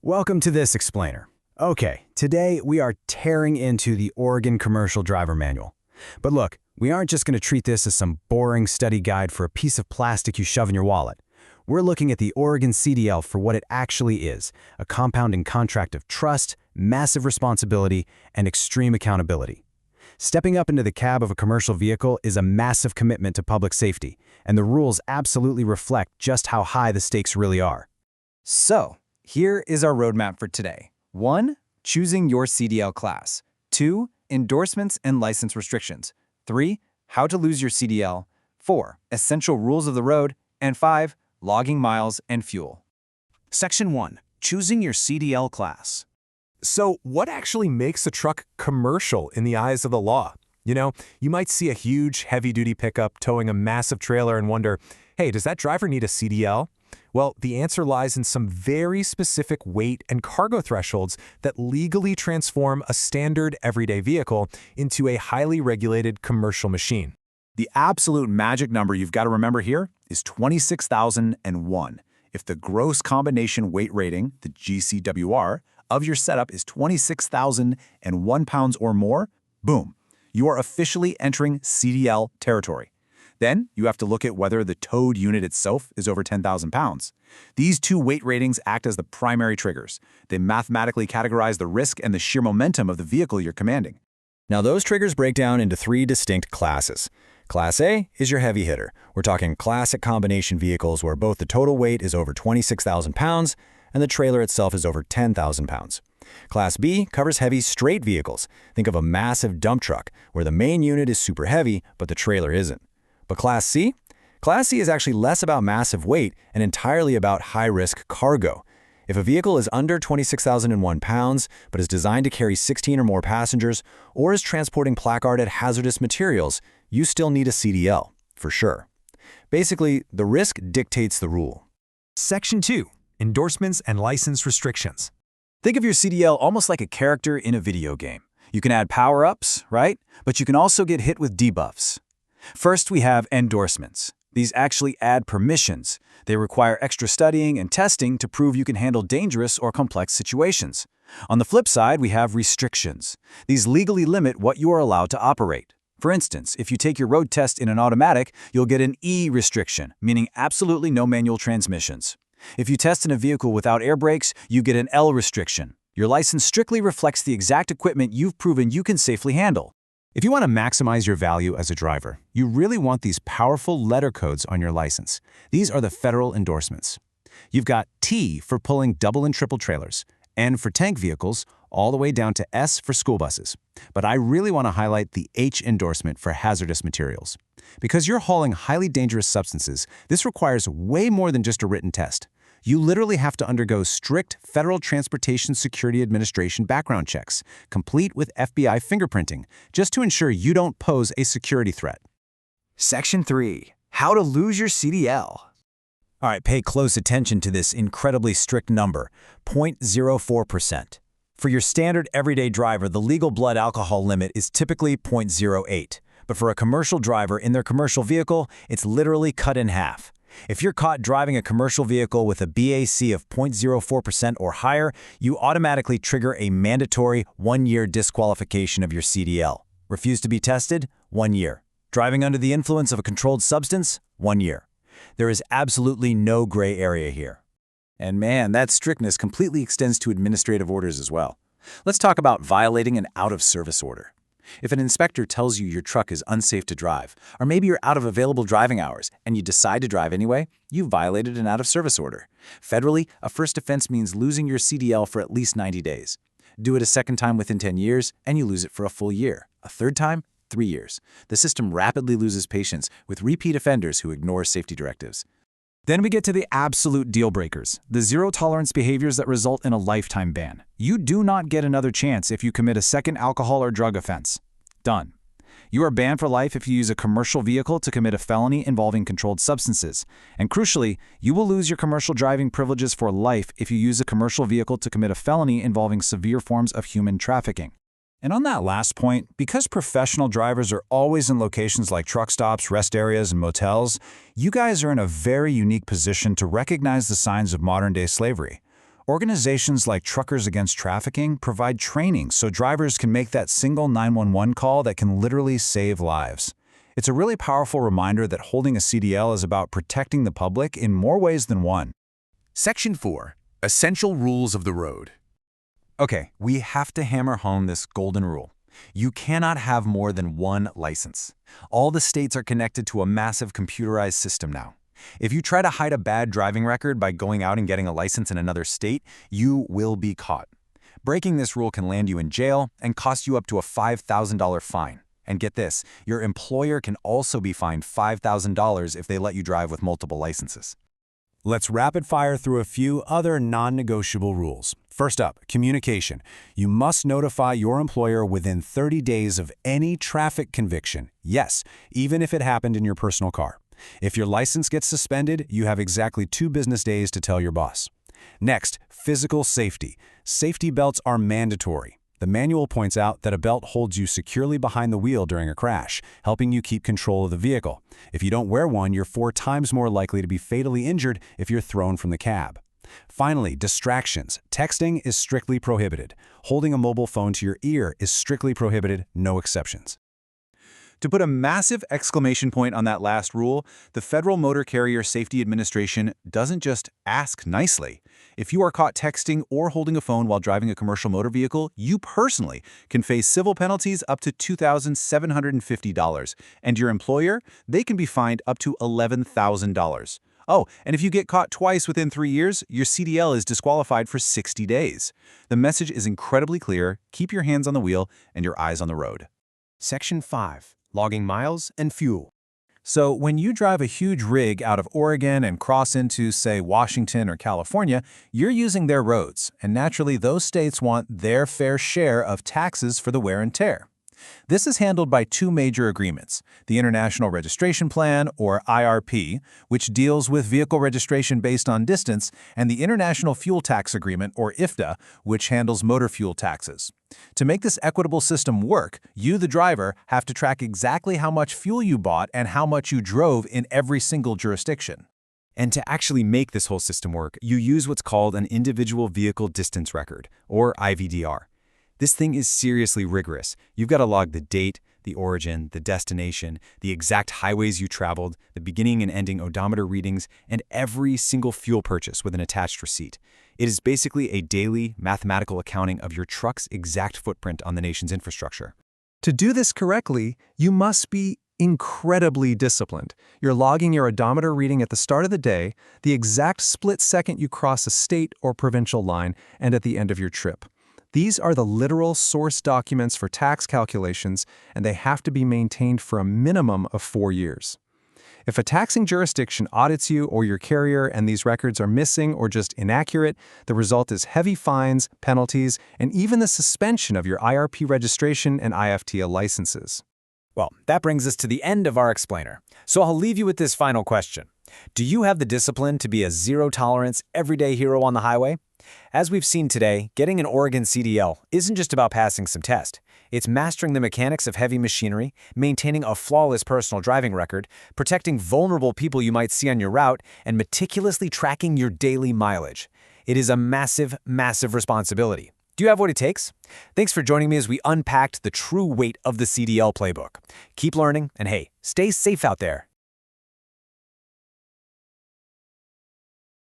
Welcome to this explainer. Okay, today we are tearing into the Oregon Commercial Driver Manual. But look, we aren't just going to treat this as some boring study guide for a piece of plastic you shove in your wallet. We're looking at the Oregon CDL for what it actually is, a compounding contract of trust, massive responsibility, and extreme accountability. Stepping up into the cab of a commercial vehicle is a massive commitment to public safety, and the rules absolutely reflect just how high the stakes really are. So, here is our roadmap for today. 1. Choosing your CDL class. 2. Endorsements and license restrictions. 3. How to lose your CDL. 4. Essential rules of the road. And 5. Logging miles and fuel. Section 1. Choosing your CDL class. So what actually makes a truck commercial in the eyes of the law? You might see a huge, heavy-duty pickup towing a massive trailer and wonder, hey, does that driver need a CDL? Well, the answer lies in some very specific weight and cargo thresholds that legally transform a standard everyday vehicle into a highly regulated commercial machine. The absolute magic number you've got to remember here is 26,001. If the gross combination weight rating, the GCWR, of your setup is 26,001 pounds or more, boom, you are officially entering CDL territory. Then you have to look at whether the towed unit itself is over 10,000 pounds. These two weight ratings act as the primary triggers. They mathematically categorize the risk and the sheer momentum of the vehicle you're commanding. Now those triggers break down into 3 distinct classes. Class A is your heavy hitter. We're talking classic combination vehicles where both the total weight is over 26,000 pounds and the trailer itself is over 10,000 pounds. Class B covers heavy straight vehicles. Think of a massive dump truck where the main unit is super heavy but the trailer isn't. But Class C? Class C is actually less about massive weight and entirely about high-risk cargo. If a vehicle is under 26,001 pounds but is designed to carry 16 or more passengers or is transporting placarded hazardous materials, you still need a CDL, for sure. Basically, the risk dictates the rule. Section 2. Endorsements and license restrictions. Think of your CDL almost like a character in a video game. You can add power-ups, right? But you can also get hit with debuffs. First, we have endorsements. These actually add permissions. They require extra studying and testing to prove you can handle dangerous or complex situations. On the flip side, we have restrictions. These legally limit what you are allowed to operate. For instance, if you take your road test in an automatic, you'll get an E restriction, meaning absolutely no manual transmissions. If you test in a vehicle without air brakes, you get an L restriction. Your license strictly reflects the exact equipment you've proven you can safely handle. If you want to maximize your value as a driver, you really want these powerful letter codes on your license. These are the federal endorsements. You've got T for pulling double and triple trailers, N for tank vehicles, all the way down to S for school buses. But I really want to highlight the H endorsement for hazardous materials. Because you're hauling highly dangerous substances, this requires way more than just a written test. You literally have to undergo strict Federal Transportation Security Administration background checks, complete with FBI fingerprinting, just to ensure you don't pose a security threat. Section 3. How to lose your CDL. All right, pay close attention to this incredibly strict number, 0.04%. For your standard everyday driver, the legal blood alcohol limit is typically 0.08. But for a commercial driver in their commercial vehicle, it's literally cut in half. If you're caught driving a commercial vehicle with a BAC of 0.04% or higher, you automatically trigger a mandatory 1-year disqualification of your CDL. Refuse to be tested? 1 year. Driving under the influence of a controlled substance? 1 year. There is absolutely no gray area here. And man, that strictness completely extends to administrative orders as well. Let's talk about violating an out-of-service order. If an inspector tells you your truck is unsafe to drive, or maybe you're out of available driving hours and you decide to drive anyway, you violated an out-of-service order. Federally, a first offense means losing your CDL for at least 90 days. Do it a second time within 10 years, and you lose it for a full year. A third time, 3 years. The system rapidly loses patience with repeat offenders who ignore safety directives. Then we get to the absolute deal breakers, the zero-tolerance behaviors that result in a lifetime ban. You do not get another chance if you commit a second alcohol or drug offense. Done. You are banned for life if you use a commercial vehicle to commit a felony involving controlled substances. And crucially, you will lose your commercial driving privileges for life if you use a commercial vehicle to commit a felony involving severe forms of human trafficking. And on that last point, because professional drivers are always in locations like truck stops, rest areas, and motels, you guys are in a very unique position to recognize the signs of modern-day slavery. Organizations like Truckers Against Trafficking provide training so drivers can make that single 911 call that can literally save lives. It's a really powerful reminder that holding a CDL is about protecting the public in more ways than one. Section 4. Essential Rules of the Road. Okay, we have to hammer home this golden rule. You cannot have more than one license. All the states are connected to a massive computerized system now. If you try to hide a bad driving record by going out and getting a license in another state, you will be caught. Breaking this rule can land you in jail and cost you up to a $5,000 fine. And get this, your employer can also be fined $5,000 if they let you drive with multiple licenses. Let's rapid fire through a few other non-negotiable rules. First up, communication. You must notify your employer within 30 days of any traffic conviction. Yes, even if it happened in your personal car. If your license gets suspended, you have exactly 2 business days to tell your boss. Next, physical safety. Safety belts are mandatory. The manual points out that a belt holds you securely behind the wheel during a crash, helping you keep control of the vehicle. If you don't wear one, you're 4 times more likely to be fatally injured if you're thrown from the cab. Finally, distractions. Texting is strictly prohibited. Holding a mobile phone to your ear is strictly prohibited, no exceptions. To put a massive exclamation point on that last rule, the Federal Motor Carrier Safety Administration doesn't just ask nicely. If you are caught texting or holding a phone while driving a commercial motor vehicle, you personally can face civil penalties up to $2,750. And your employer, they can be fined up to $11,000. Oh, and if you get caught twice within 3 years, your CDL is disqualified for 60 days. The message is incredibly clear. Keep your hands on the wheel and your eyes on the road. Section 5. Logging miles and fuel. So when you drive a huge rig out of Oregon and cross into, say, Washington or California, you're using their roads, and naturally those states want their fair share of taxes for the wear and tear. This is handled by 2 major agreements, the International Registration Plan, or IRP, which deals with vehicle registration based on distance, and the International Fuel Tax Agreement, or IFTA, which handles motor fuel taxes. To make this equitable system work, you, the driver, have to track exactly how much fuel you bought and how much you drove in every single jurisdiction. And to actually make this whole system work, you use what's called an Individual Vehicle Distance Record, or IVDR. This thing is seriously rigorous. You've got to log the date, the origin, the destination, the exact highways you traveled, the beginning and ending odometer readings, and every single fuel purchase with an attached receipt. It is basically a daily mathematical accounting of your truck's exact footprint on the nation's infrastructure. To do this correctly, you must be incredibly disciplined. You're logging your odometer reading at the start of the day, the exact split second you cross a state or provincial line, and at the end of your trip. These are the literal source documents for tax calculations, and they have to be maintained for a minimum of 4 years. If a taxing jurisdiction audits you or your carrier and these records are missing or just inaccurate, the result is heavy fines, penalties, and even the suspension of your IRP registration and IFTA licenses. Well, that brings us to the end of our explainer. So I'll leave you with this final question. Do you have the discipline to be a zero-tolerance, everyday hero on the highway? As we've seen today, getting an Oregon CDL isn't just about passing some test. It's mastering the mechanics of heavy machinery, maintaining a flawless personal driving record, protecting vulnerable people you might see on your route, and meticulously tracking your daily mileage. It is a massive, massive responsibility. Do you have what it takes? Thanks for joining me as we unpacked the true weight of the CDL playbook. Keep learning, and hey, stay safe out there.